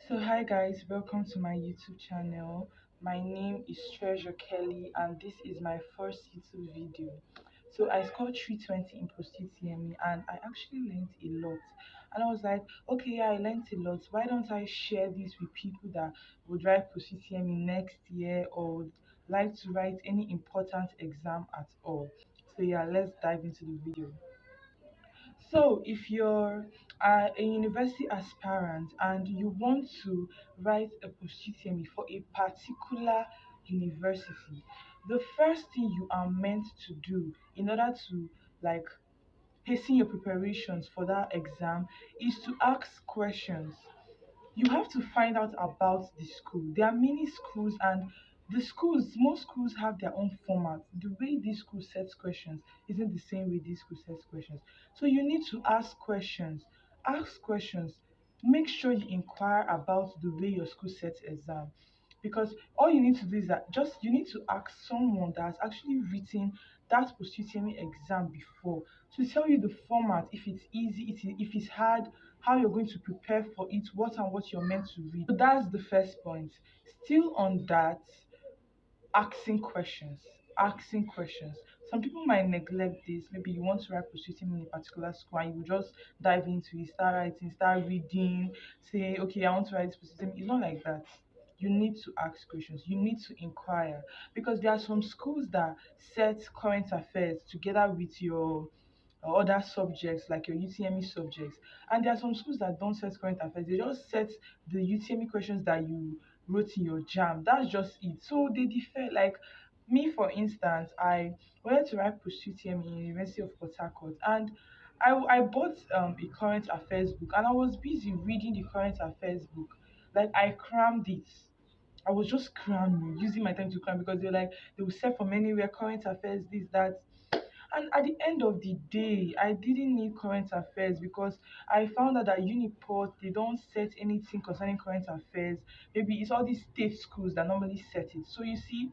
So, hi guys, welcome to my YouTube channel. My name is Treasure Kelly, and this is my first YouTube video. So, I scored 320 in post UTME, and I actually learned a lot. And I was like, okay, yeah, I learned a lot. Why don't I share this with people that would write post UTME next year or would like to write any important exam at all? So, yeah, let's dive into the video. So, if you're a university aspirant and you want to write a post-UTME for a particular university, the first thing you are meant to do in order to like hasten your preparations for that exam is to ask questions. You have to find out about the school. There are many schools, and most schools have their own format. The way this school sets questions isn't the same way this school sets questions. So you need to ask questions. Ask questions. Make sure you inquire about the way your school sets exam. Because all you need to do is that just you need to ask someone that has actually written that post UTME exam before to tell you the format, if it's easy, if it's hard, how you're going to prepare for it, what and what you're meant to read. So that's the first point. Still on that, asking questions. Asking questions. Some people might neglect this. Maybe you want to write proceeding in a particular school and you just dive into it, start writing, start reading, say, okay, I want to write this proceeding. It's not like that. You need to ask questions. You need to inquire because there are some schools that set current affairs together with your other subjects like your UTME subjects. And there are some schools that don't set current affairs, they just set the UTME questions that you wrote in your jam. That's just it. So they differ. Like me, for instance, I wanted to write post UTME in University of Port Harcourt, and I bought a current affairs book and I was busy reading the current affairs book. Like I crammed it. I was just cramming, using my time to cram because they're like they will set from anywhere, current affairs, this, that. And at the end of the day, I didn't need current affairs because I found out that Uniport, they don't set anything concerning current affairs. Maybe it's all these state schools that normally set it. So you see,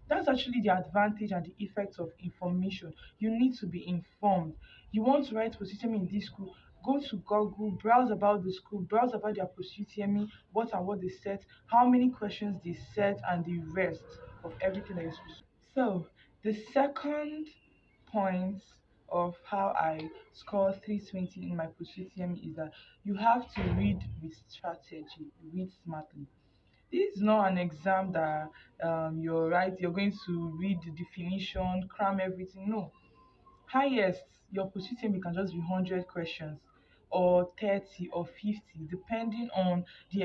that's actually the advantage and the effects of information. You need to be informed. You want to write position in this school, go to Google, browse about the school, browse about their post-UTME, what and what they set, how many questions they set, and the rest of everything that is. So the second point of how I score 320 in my post UTME is that you have to read with strategy, read smartly. This is not an exam that you're going to read the definition, cram everything. No, highest your position can just be 100 questions or 30 or 50 depending on the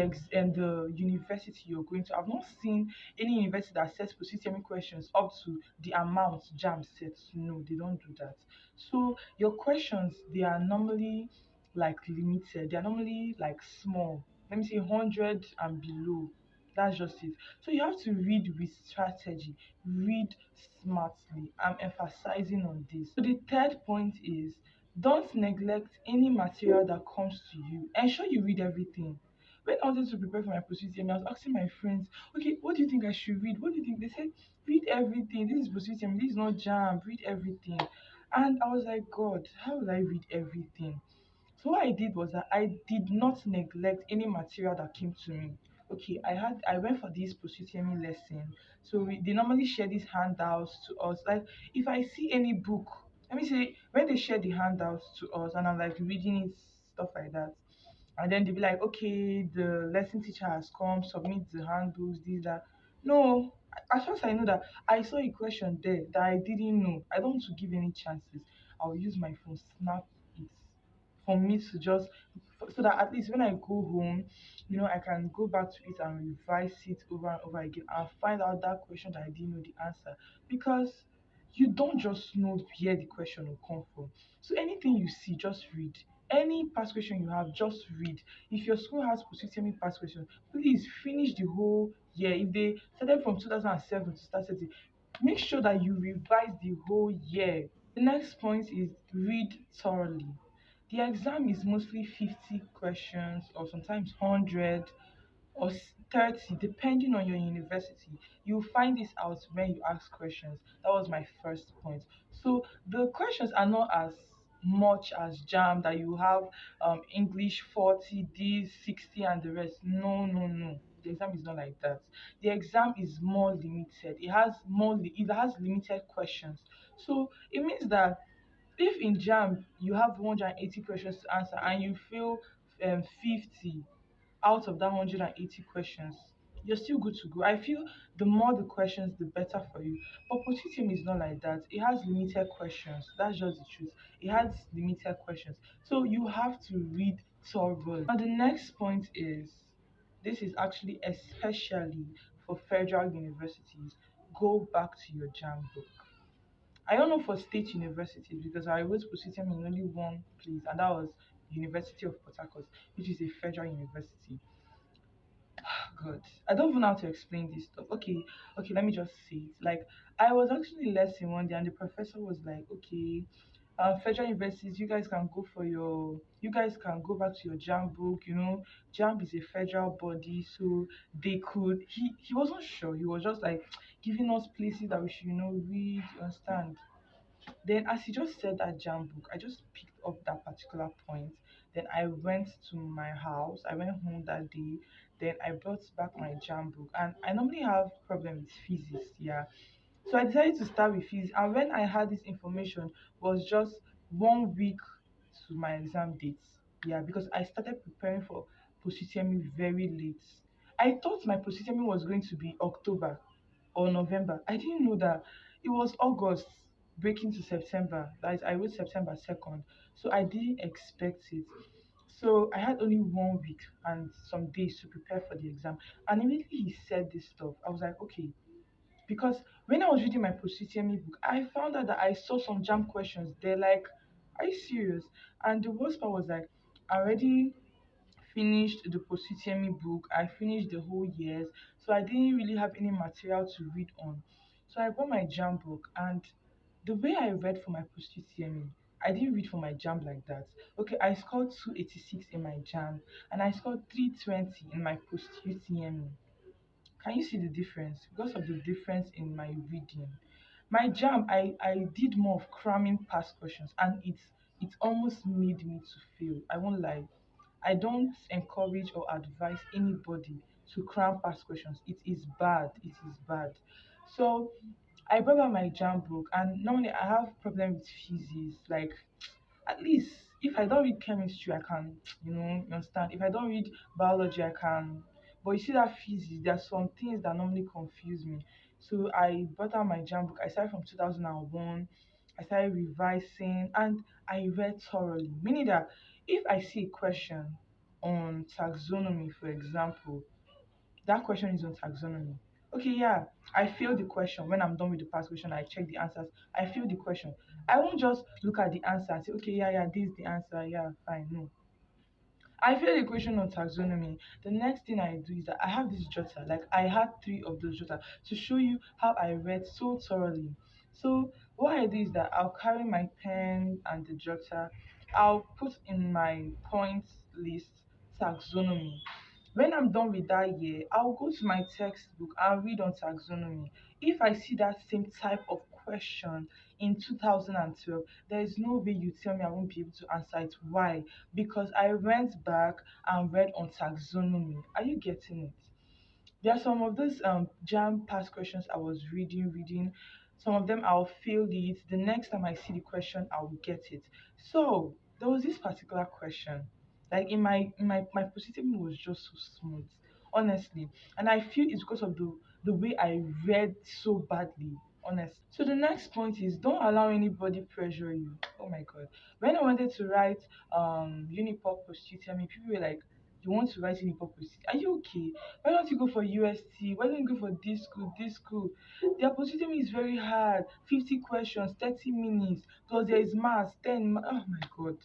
university you're going to. I've not seen any university that sets position questions up to the amount jam sets. No, they don't do that. So your questions, they are normally like limited, they are normally like small, let me say 100 and below. That's just it. So you have to read with strategy, read smartly. I'm emphasizing on this. So the third point is don't neglect any material that comes to you. Ensure you read everything. When I wanted to prepare for my post-UTME, I was asking my friends, okay, what do you think I should read? What do you think? They said, read everything. This is post-UTME, this is not jam, read everything. And I was like, God, how will I read everything? So what I did was that I did not neglect any material that came to me. Okay, I went for this post-UTME lesson. So they normally share these handouts to us. Like if I see any book, let me say when they share the handouts to us and I'm like reading it, stuff like that. And then they'll be like, okay, the lesson teacher has come, submit the handbooks, this, that. No, as far as I know that I saw a question there that I didn't know. I don't want to give any chances. I'll use my phone, snap it for me to just so that at least when I go home, I can go back to it and revise it over and over again and find out that question that I didn't know the answer. Because you don't just know where the question will come from. So anything you see, just read. Any past question you have, just read. If your school has positioning past questions, please finish the whole year. If they started from 2007 to start setting, make sure that you revise the whole year. The next point is read thoroughly. The exam is mostly 50 questions or sometimes 100 or 30 depending on your university. You'll find this out when you ask questions. That was my first point. So the questions are not as much as jam that you have English 40, this 60 and the rest. No, no, no. The exam is not like that. The exam is more limited. It has limited questions. So it means that if in jam you have 180 questions to answer and you feel 50 out of that 180 questions, you're still good to go. I feel the more the questions, the better for you. But potassium is not like that. It has limited questions. That's just the truth. It has limited questions. So you have to read thoroughly. Now, the next point is this is actually especially for federal universities. Go back to your jam book. I don't know for state universities because I wrote potassium in only one place, and that was University of Port Harcourt, which is a federal university. God, I don't even know how to explain this stuff. Okay, okay, let me just say it. Like, I was actually lesson one day, and the professor was like, "Okay, federal universities, you guys can go back to your JAM book. You know, JAM is a federal body, so they could." He wasn't sure. He was just like giving us places that we should, read. You understand? Then, as he just said that jam book, I just picked up that particular point. Then I went to my house. I went home that day. Then I brought back my jam book, and I normally have problem with physics. Yeah, so I decided to start with physics. And when I had this information, was just 1 week to my exam dates. Yeah, because I started preparing for post-UTME very late. I thought my post-UTME was going to be October or November. I didn't know that it was August breaking to September. That is, I wrote September 2nd. So I didn't expect it. So I had only 1 week and some days to prepare for the exam. And immediately he said this stuff. I was like, okay. Because when I was reading my post-UTME book, I found out that I saw some jam questions. They're like, are you serious? And the worst part was like, I already finished the post-UTME book. I finished the whole years, so I didn't really have any material to read on. So I bought my jam book, and the way I read for my post-UTME, I didn't read for my jam like that. Okay, I scored 286 in my jam, and I scored 320 in my post-UTME. Can you see the difference? Because of the difference in my reading. My jam, I did more of cramming past questions, and it almost made me to fail. I won't lie. I don't encourage or advise anybody to cram past questions. It is bad. It is bad. So I brought out my jam book, and normally I have problem with physics. Like, at least if I don't read chemistry, I can, you understand. If I don't read biology, I can. But you see that physics, there are some things that normally confuse me. So I brought out my jam book. I started from 2001. I started revising, and I read thoroughly. Meaning that if I see a question on taxonomy, for example, that question is on taxonomy. Okay, yeah, I feel the question. When I'm done with the past question, I check the answers. I feel the question. I won't just look at the answer and say, okay, yeah, yeah, this is the answer. Yeah, fine. No, I feel the question on taxonomy. The next thing I do is that I have this jotter. Like, I had three of those jotter to show you how I read so thoroughly. So what I do is that I'll carry my pen and the jotter. I'll put in my points list taxonomy. When I'm done with that year, I'll go to my textbook and read on taxonomy. If I see that same type of question in 2012, there is no way you tell me I won't be able to answer it. Why? Because I went back and read on taxonomy. Are you getting it? There are some of those jam past questions I was reading. Some of them I'll fail it. The next time I see the question, I will get it. So there was this particular question. Like, my positivity was just so smooth, honestly. And I feel it's because of the way I read so badly, honestly. So the next point is, don't allow anybody pressure you. Oh my god. When I wanted to write Unipop post-UTME, people were like, you want to write Unipop post, are you okay? Why don't you go for UST? Why don't you go for this school, this school? The opportunity is very hard. 50 questions, 30 minutes. Plus there is maths, 10. Oh my god.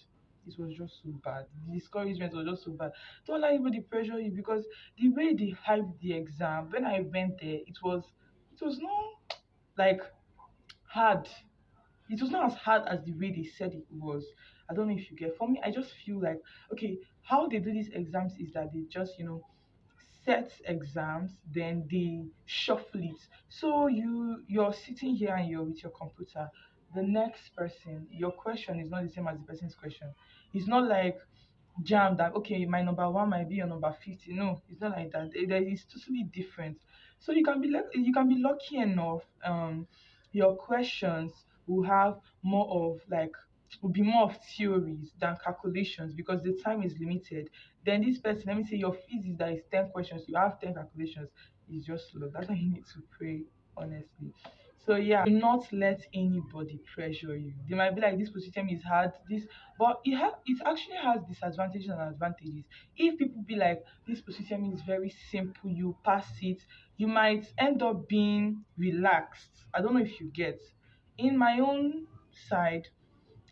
It was just so bad. The discouragement was just so bad. Don't let anybody pressure you, because the way they hyped the exam, when I went there, it was not like hard. It was not as hard as the way they said it was. I don't know if you get. For me, I just feel like, okay, how they do these exams is that they just, set exams, then they shuffle it. So you're sitting here and you're with your computer. the next person, your question is not the same as the person's question. It's not like jam that okay, my number one might be your number 50. No, it's not like that. It's totally different. So you can be lucky enough. Your questions will have more of like will be more of theories than calculations because the time is limited. Then this person, let me say your physics that is 10 questions, you have 10 calculations. It's just low. That's why you need to pray honestly. So yeah, do not let anybody pressure you. They might be like this position is hard, this but it actually has disadvantages and advantages. If people be like this position is very simple, you pass it, you might end up being relaxed. I don't know if you get. In my own side,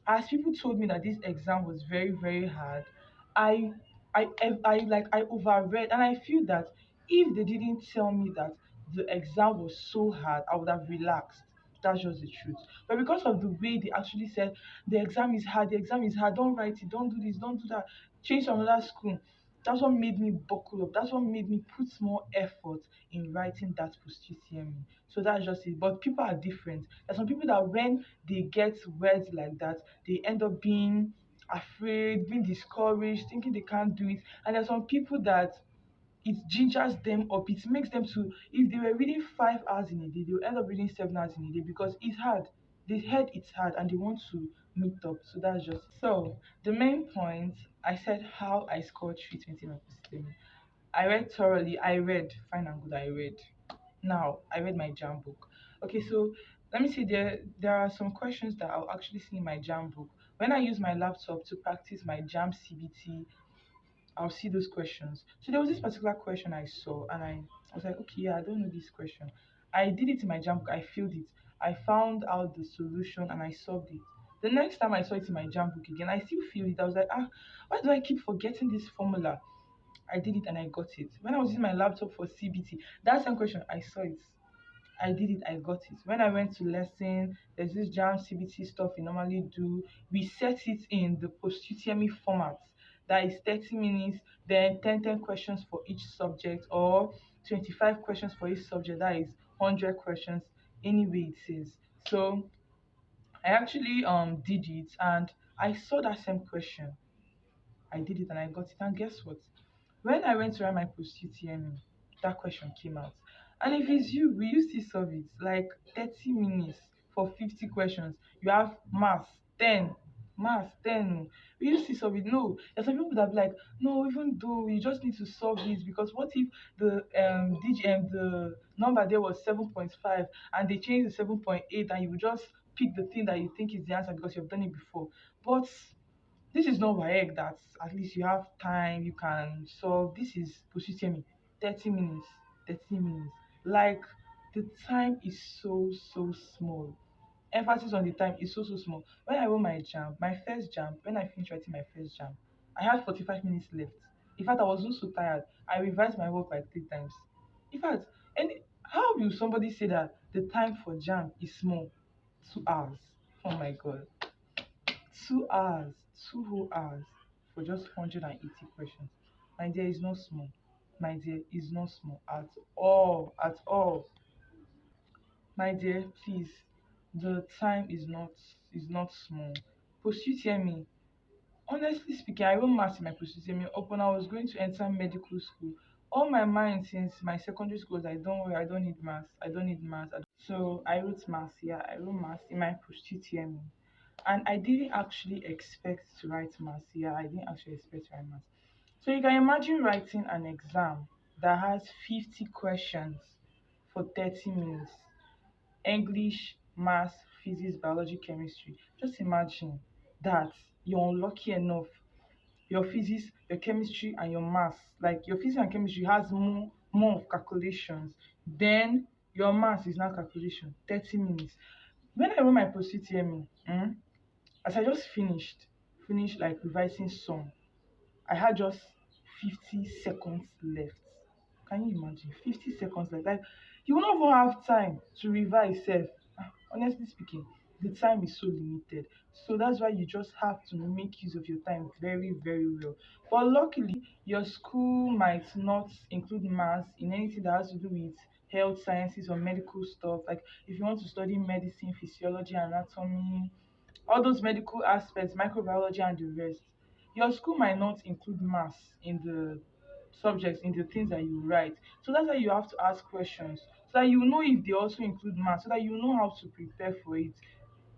as people told me that this exam was very very hard, i I overread, and I feel that if they didn't tell me that the exam was so hard, I would have relaxed. That's just the truth. But because of the way they actually said the exam is hard, the exam is hard, don't write it, don't do this, don't do that, change to another school, that's what made me buckle up. That's what made me put more effort in writing that post UTME. So that's just it. But people are different. There's some people that when they get words like that, they end up being afraid, being discouraged, thinking they can't do it. And there's some people that it gingers them up. It makes them to, if they were reading 5 hours in a day, they'll end up reading 7 hours in a day because it's hard. They heard it's hard and they want to meet up. So that's just so the main point. I said how I scored 320 in my system. I read thoroughly. I read fine and good. I read. Now I read my jam book. Okay, so let me see. There are some questions that I'll actually see in my jam book. When I use my laptop to practice my jam CBT, I'll see those questions. So there was this particular question I saw, and I was like, okay, yeah, I don't know this question. I did it in my jam book. I filled it. I found out the solution and I solved it. The next time I saw it in my jam book again, I still filled it. I was like, why do I keep forgetting this formula? I did it and I got it. When I was using my laptop for CBT, that same question, I saw it. I did it, I got it. When I went to lesson, there's this jam CBT stuff we normally do. We set it in the post UTME format. That is 30 minutes, then 10 questions for each subject, or 25 questions for each subject. That is 100 questions, anyway it says. So I actually did it and I saw that same question. I did it and I got it. And guess what? When I went to write my post UTME, that question came out. And if it's you, will you still solve it? Like 30 minutes for 50 questions. You have maths 10. Maths 10. Will you still solve it? No. There's some people that be like, no, even though you just need to solve it because what if the the number there was 7.5 and they changed to 7.8 and you will just pick the thing that you think is the answer because you've done it before. But this is not WAEC that at least you have time, you can solve. This is Pusitemi, 30 minutes, 30 minutes. Like the time is so small. Emphasis on the time is so small. When I wrote my jam, my first jam, when I finished writing my first jam, I had 45 minutes left. In fact, I was so tired. I revised my work like 3 times. In fact, and how will somebody say that the time for jam is small? 2 hours. Oh my god. 2 hours, 2 whole hours for just 180 questions. My dear is not small. My dear is not small at all, at all. My dear, please, the time is not small. Post UTME, honestly speaking, I wrote maths in my post UTME up when I was going to enter medical school. All my mind since my secondary school was like, don't worry, I don't need maths. I don't need maths. So I wrote maths, yeah, I wrote maths in my post UTME. And I didn't actually expect to write maths. Yeah, I didn't actually expect to write maths. So you can imagine writing an exam that has 50 questions for 30 minutes. English, maths, physics, biology, chemistry. Just imagine that you're unlucky enough. Your physics, your chemistry, and your maths, like your physics and chemistry has more of calculations. Then your maths is now calculation, 30 minutes. When I wrote my post UTME, as I just finished like revising some, I had just 50 seconds left. Can you imagine? 50 seconds left. Like you will not even have time to revise self. Honestly speaking. the time is so limited. So that's why you just have to make use of your time very, very well. But luckily, your school might not include maths in anything that has to do with health sciences or medical stuff. Like if you want to study medicine, physiology, anatomy, all those medical aspects, microbiology, and the rest. Your school might not include maths in the subjects, in the things that you write. So that's why you have to ask questions so that you know if they also include maths, so that you know how to prepare for it.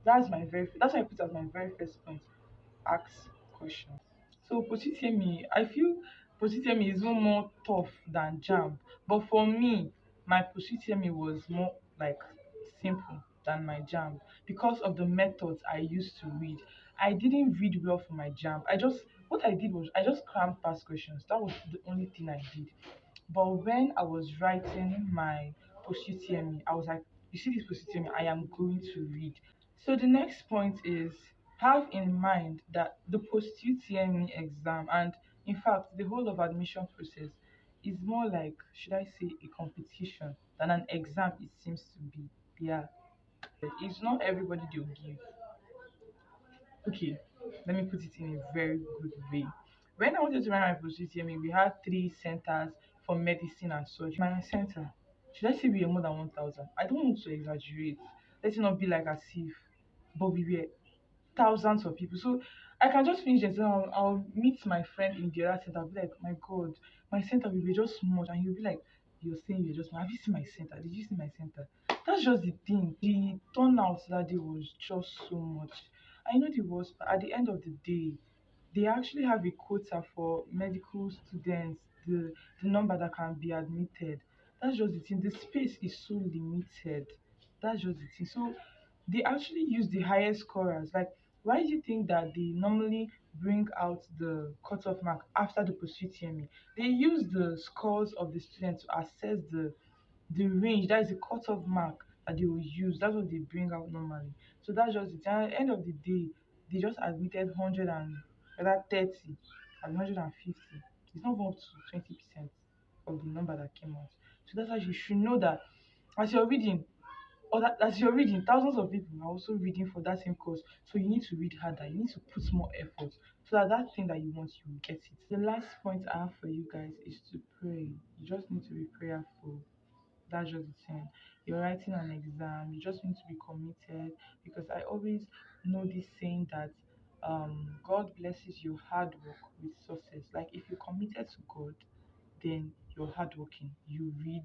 That's why I put as my very first point. Ask questions. So positemi, I feel positemi is even more tough than jam. But for me, my positemi was more like simple than my jam because of the methods I used to read. I didn't read well for my jam. What I did was I just crammed past questions. That was the only thing I did. But when I was writing my post-UTME, I was like, you see this post-UTME, I am going to read. So the next point is have in mind that the post-UTME exam and in fact the whole of admission process is more like, should I say, a competition than an exam it seems to be. Yeah. It's not everybody they'll give. Okay, let me put it in a very good way. When I wanted to write my post-UTME, we had three centers for medicine and surgery. My center, should I say we were more than 1,000? I don't want to exaggerate. Let it not be like as if, but we were thousands of people. So I can just finish the exam. I'll meet my friend in the other center. I'll be like, my God, my center will be just much. And he'll be like, you're saying you're just, have you seen my center? Did you see my center? That's just the thing. The turnout that day was just so much. I know the worst, but at the end of the day, they actually have a quota for medical students, the number that can be admitted. That's just the thing. The space is so limited. That's just the thing. So they actually use the highest scorers. Like, why do you think that they normally bring out the cutoff mark after the post-UTME? They use the scores of the students to assess the range, that is the cutoff mark that they will use. That's what they bring out normally. So that's just it. And at the end of the day, they just admitted 100 and rather 30 and 150. It's not even up to 20% of the number that came out. So that's why you should know that as you're reading, as you're reading, thousands of people are also reading for that same course. So you need to read harder. You need to put more effort so that that thing that you want, you will get it. The last point I have for you guys is to pray. You just need to be prayerful. That's just the thing. You're writing an exam, you just need to be committed because I always know this saying that God blesses your hard work with success. Like if you're committed to God, then you're hardworking. You read,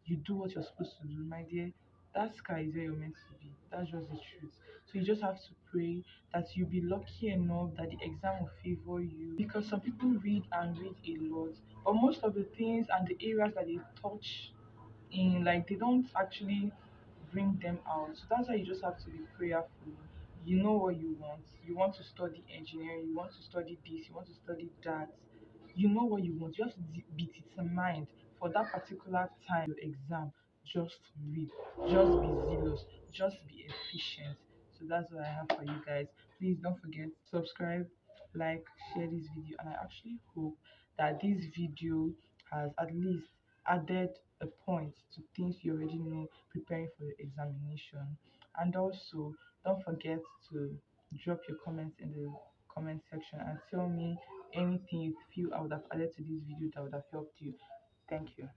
you do what you're supposed to do, my dear. That sky is where you're meant to be. That's just the truth. So you just have to pray that you be lucky enough that the exam will favor you. Because some people read and read a lot, but most of the things and the areas that they touch in, like they don't actually bring them out. So that's why you just have to be prayerful. You know what you want. You want to study engineering, you want to study this, you want to study that. You know what you want. You have to be determined for that particular time, your exam. Just read, just be zealous, just be efficient. So that's what I have for you guys. Please don't forget subscribe, like, share this video, and I actually hope that this video has at least added a point to things you already know preparing for your examination. And also, don't forget to drop your comments in the comment section and tell me anything you feel I would have added to this video that would have helped you. Thank you.